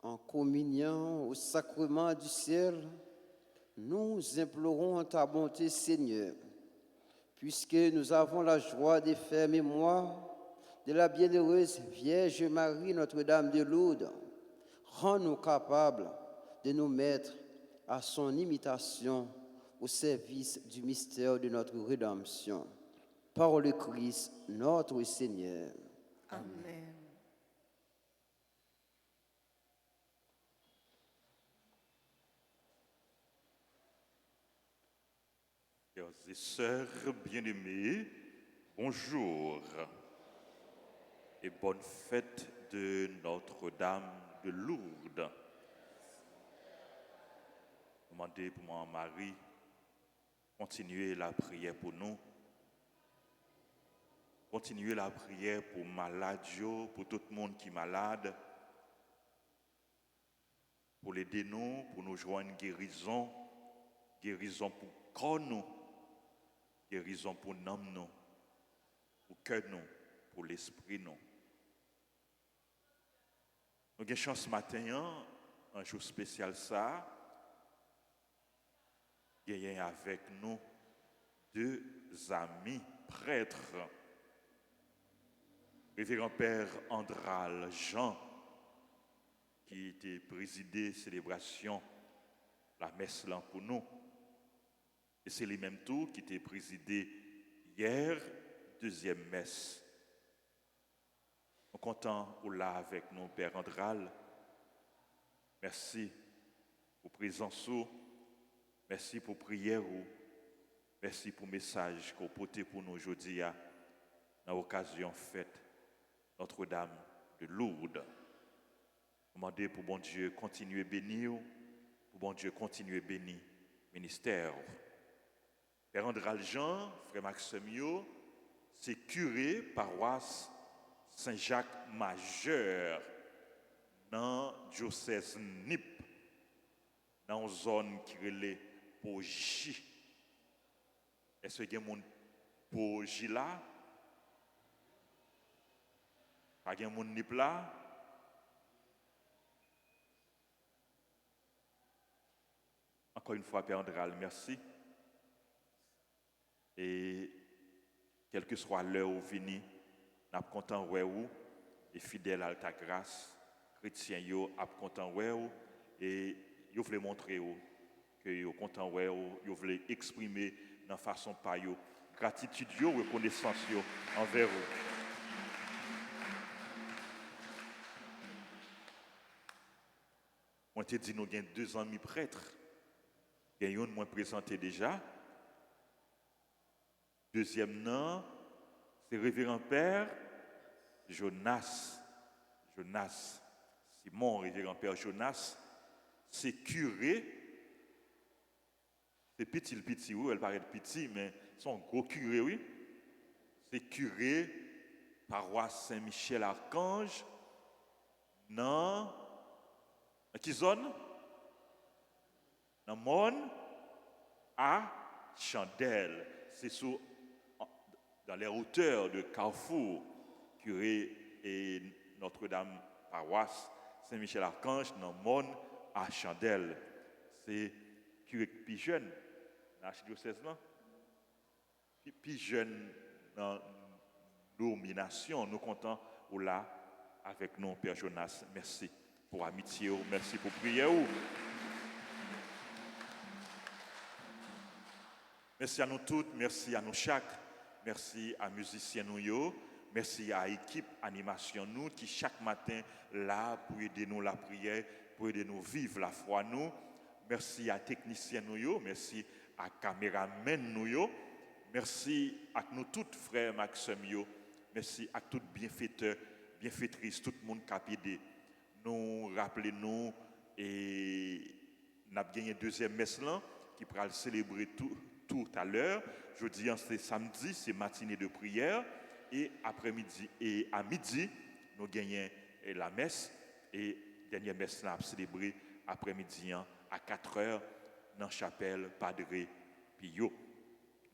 B: en communion au sacrement du ciel, nous implorons ta bonté, Seigneur, puisque nous avons la joie de faire mémoire de la bienheureuse Vierge Marie, Notre-Dame de Lourdes. Rends-nous capables de nous mettre à son imitation au service du mystère de notre rédemption. Par le Christ, notre Seigneur.
A: Amen.
F: Frères et sœurs bien-aimés, bonjour et bonne fête de Notre-Dame de Lourdes. Demandez pour moi, Marie, continuez la prière pour nous. Continuez la prière pour malades, pour tout le monde qui est malade, pour l'aider nous, pour nous joindre guérison, guérison pour corps nous, guérison pour l'âme nous, pour cœur nous, pour l'esprit nous. Nous avons chance ce matin, un jour spécial ça, gagner avec nous deux amis prêtres. Révérend Père Andral Jean, qui était présidé célébration la messe là pour nous. Et c'est lui-même tout qui était présidé hier, deuxième messe. Nous sommes contents pour là avec nous, Père Andral. Merci pour présence, merci pour prière, merci pour message qu'on porte pour nous aujourd'hui dans l'occasion fête Notre-Dame de Lourdes. Demandez pour bon Dieu continuer bénir, pour bon Dieu continuer bénir ministère. Père Andral Jean, frère Maxime, c'est curé paroisse Saint-Jacques Majeur dans le diocèse Nip, dans une zone qui relève Poji. Est-ce qu'il y a des gens Poji là? Pas de gens Nip là? Encore une fois, Père Andral, merci. Et quelle que soit l'heure où vous venez, nous sommes contents de vous et fidèles à ta grâce, chrétiens, nous sommes contents de vous et vous voulez montrer que vous êtes contents de vous, vous voulez exprimer de façon par vous gratitude, reconnaissance envers vous. On te dit, nous avons deux amis prêtres. Il y a un moins présenté déjà. Deuxième nom, c'est Révérend Père Jonas. Jonas, Simon, Révérend Père Jonas, c'est curé. C'est petit, oui, elle paraît petit, mais c'est un gros curé, oui. C'est curé, paroisse Saint-Michel-Archange, dans qui zone? Dans Mon à Chandelle. C'est dans les hauteurs de Carrefour, curé et Notre-Dame paroisse Saint-Michel-Archange, dans Mon à Chandelle. C'est curé plus jeune dans l'archidiocèse là. Plus jeune dans l'illumination. Nous comptons là avec nous, Père Jonas. Merci pour amitié, merci pour prière. Merci à nous toutes, merci à nous chaque, merci à musiciens nous, merci à l'équipe animation nous qui chaque matin là pour aider nous la prière, pour aider nous vivre la foi nous. Merci à techniciens nous, merci à caméramen nous, merci à nous toutes frères Maxime merci à toutes bienfaiteurs, bienfaitrices, tout le monde qui a aidé. Nous rappelez-nous et nous avons gagné deuxième messe là qui pourra le célébrer tout à l'heure. Jeudi, c'est samedi, c'est matinée de prière. Et après-midi et à midi, nous gagnons la messe. Et dernière messe, nous avons célébré après-midi à 4h dans la chapelle Padre Pio.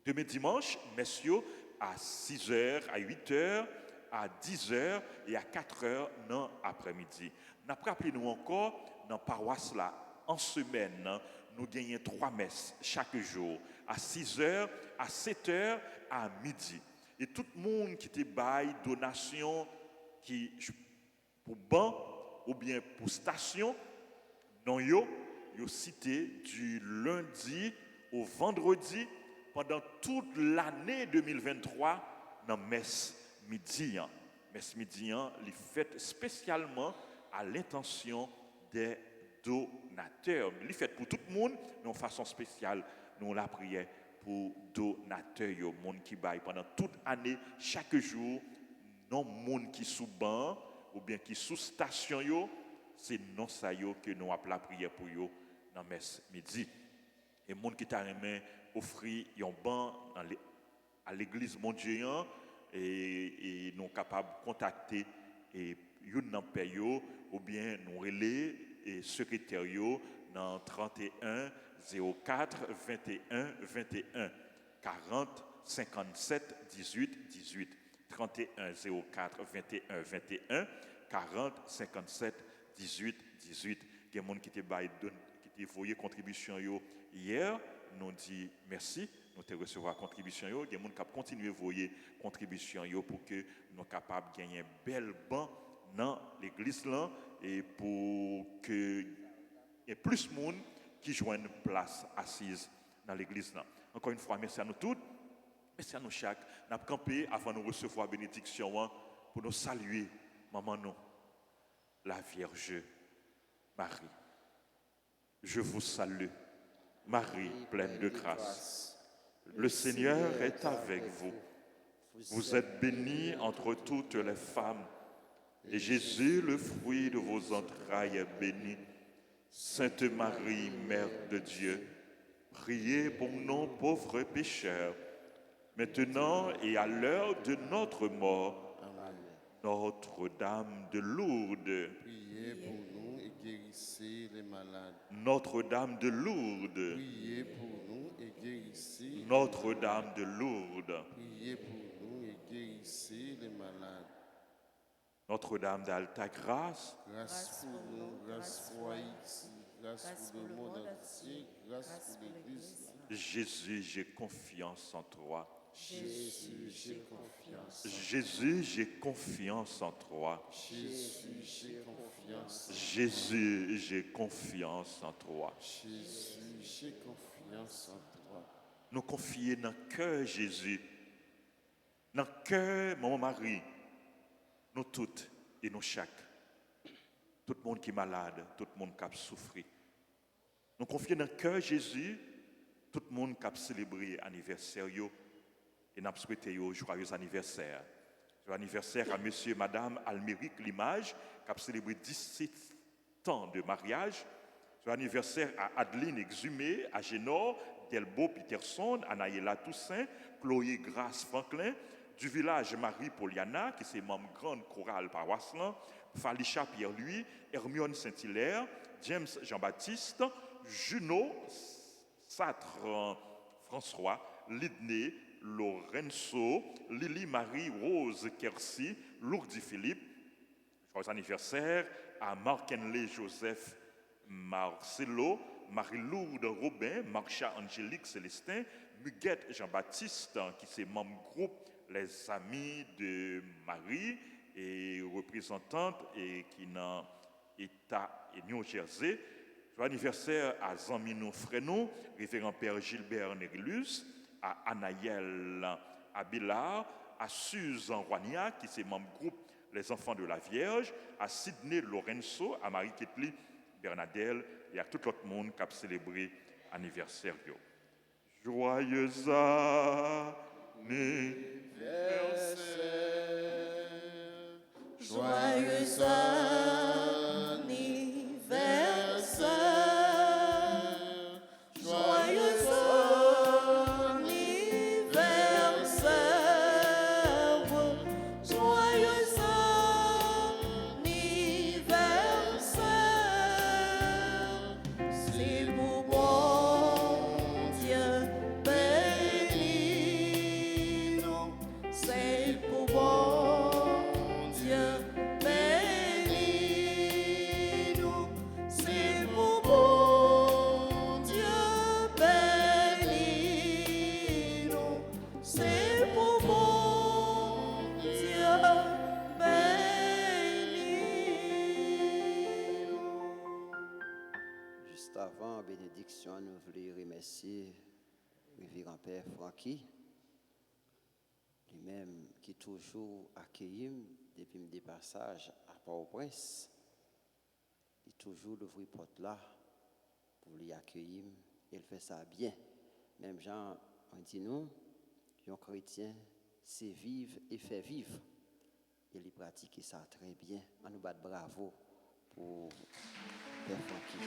F: Demain dimanche, messieurs, à 6h, à 8h, à 10h et à 4h dans l'après-midi. Nous rappelons encore, dans la paroisse là, en semaine, nous gagnons 3 messes chaque jour, à 6h, à 7h, à midi. Et tout le monde qui te baille donation qui pour banc ou bien pour station, non yo cité du lundi au vendredi pendant toute l'année 2023 dans messe midi. Messe midi, les fêtes spécialement à l'intention des donateurs. Les fêtes pour tout le monde, mais de façon spéciale, nous la prière pour donateurs, le monde qui baille pendant toute l'année, chaque jour, non monde qui sous banc ou bien qui sous station yo, c'est non ça yo que nous appelons la prière pour yo dans messe midi. Et monde qui t'a remis offrir un banc à l'église Montjean et nous capables de contacter et yon nan payo ou bien nous relais et secrétaire yo dans 31 04 21 21 40 57 18 18 31 04 21 21 40 57 18 18. Il y a des gens qui te voyé contribution yo hier, nous dit merci, nous te recevoir contribution yo. Il y a des gens qui continuent à voyer contribution yo pour que nous soyons capables de gagner un bel banc dans l'église là et pour que y ait plus de monde qui joignent place assise dans l'église là. Encore une fois, merci à nous toutes, merci à nous chaque. Nous avons campé avant de recevoir la bénédiction pour nous saluer, maman nous, la Vierge Marie. Je vous salue, Marie, pleine de grâce. Le Seigneur est avec vous. Vous êtes bénie entre toutes les femmes, et Jésus, le fruit de vos entrailles, est béni. Sainte Marie, Mère de Dieu, priez pour nous pauvres pécheurs, maintenant et à l'heure de notre mort.
D: Amen.
F: Notre-Dame de Lourdes,
D: Priez pour nous et guérissez les malades.
F: Notre-Dame de Lourdes,
D: Priez pour nous et guérissez.
F: Notre-Dame de Lourdes,
D: Priez pour nous et guérissez les malades.
F: Notre-Dame d'Alta Grâce,
D: Grâce pour nous, grâce pour Haïti, grâce pour le monde entier, grâce pour l'Église.
F: Jésus, j'ai confiance en toi.
D: Jésus, j'ai confiance.
F: Jésus, j'ai confiance en toi.
D: Jésus, j'ai confiance.
F: Jésus, j'ai confiance en toi.
D: Jésus, j'ai confiance en toi.
F: Nous confier dans le cœur Jésus, dans le cœur maman Marie, nous toutes et nous chaque. Tout le monde qui est malade, tout le monde qui a souffert. Nous confier dans le cœur Jésus, tout le monde qui a célébré l'anniversaire. Et nous souhaitons un joyeux anniversaire. Joyeux anniversaire à monsieur et madame Alméric Limage, qui a célébré 17 ans de mariage. Joyeux anniversaire à Adeline Exhumé, à Génor, Delbo Peterson, Anaïla Toussaint, Chloé Grace Franklin, du village Marie-Poliana, qui est membre grande chorale paroissienne, Falisha Pierre-Louis, Hermione Saint-Hilaire, James Jean-Baptiste, Juno Satre François, Lidney, Lorenzo, Lily Marie-Rose Kersi, Lourdes Philippe. Joyeux anniversaire à Marc-Henley Joseph Marcelo, Marie-Lourdes Robin, Marcha Angélique Célestin, Muguette Jean-Baptiste, qui est membre groupe Les Amis de Marie et représentante et qui est dans l'État et New Jersey. Joyeux anniversaire à Zanmino Fresno, révérend Père Gilbert Nérilus, à Anaël Abelard, à Susan Roigna, qui est membre groupe Les Enfants de la Vierge, à Sidney Lorenzo, à Marie-Ketli Bernadelle et à tout l'autre monde qui a célébré l'anniversaire. Joyeux anniversaire.
A: Joyeux anniversaire. Joyeux anniversaire. Joyeux anniversaire. C'est pour mon Dieu béni, non, c'est pour mon
B: Juste avant bénédiction, nous voulons remercier le révérend Père Francky, lui-même qui toujours accueilli depuis mes passages à Port-au-Prince. Il toujours l'ouvrir porte là pour lui accueillir. Il fait ça bien. Même Jean, on dit nous, un chrétien, c'est vivre et fait vivre. Il pratique ça très bien. On nous bat bravo pour Père Francky.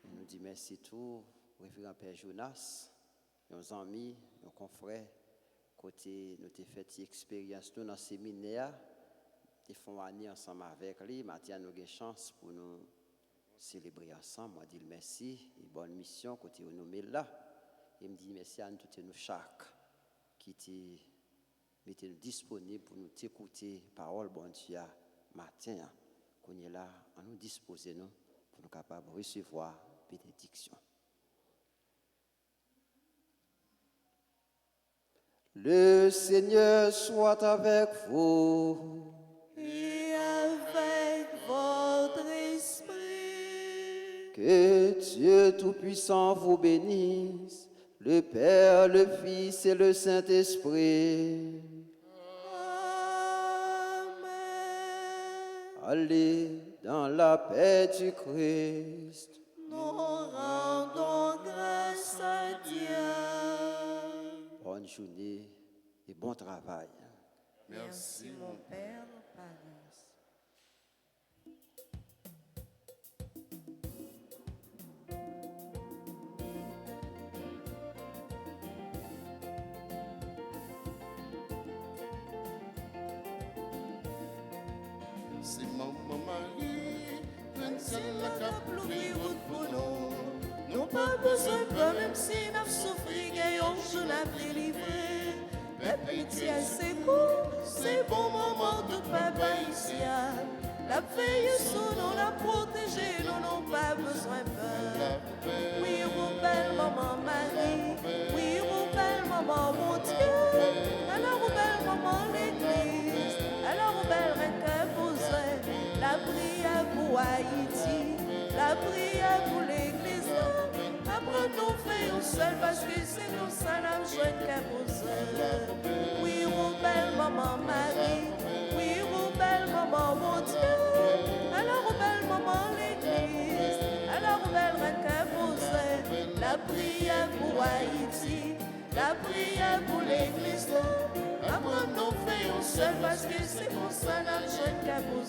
B: On nous dit merci tout au révérend Père Jonas, nos amis, nos confrères, côté nous avons fait expérience dans le séminaire, nous faisons année ensemble avec lui. Maintenant, nous avons une chance pour nous célébrer ensemble. Moi, je dis merci, une bonne mission côté nous met là. Et me dit merci à nous tous nous chaque qui était disponible pour nous écouter parole bon Dieu matin. Qu'on est là, à nous disposer nous pour nous capables de recevoir bénédiction. Le Seigneur soit avec vous.
A: Et avec votre esprit.
B: Que Dieu Tout-Puissant vous bénisse, le Père, le Fils et le Saint-Esprit.
A: Amen.
B: Allez dans la paix du Christ.
A: Nous rendons grâce à Dieu.
B: Bonne journée et bon travail.
A: Merci mon Père, Paris.
D: C'est maman Marie, celle la cap l'ouvrir route pour nous.
A: Nous pas besoin de même si nous souffrons, gagnons jour la délivrée. La pitié c'est court, c'est bon moment tout papa ici. La veille sous nous, la protéger, nous n'avons pas besoin de peur. Oui, vous belle maman Marie, oui, vous belle maman mon Dieu. Alors vous belle maman l'église, alors vous belle reine vous êtes. La prière pour Haïti, la prière pour l'église. Après nous faisons seul parce que c'est nous ça la joie qu'à vous. Oui, vous belle maman Marie, oui, vous belle maman mon Dieu. Alors vous belle maman l'église, alors vous belle reine vous êtes. La prière pour Haïti, la prière pour l'église. Après nous faisons seul parce que c'est nous ça la joie qu'à vous.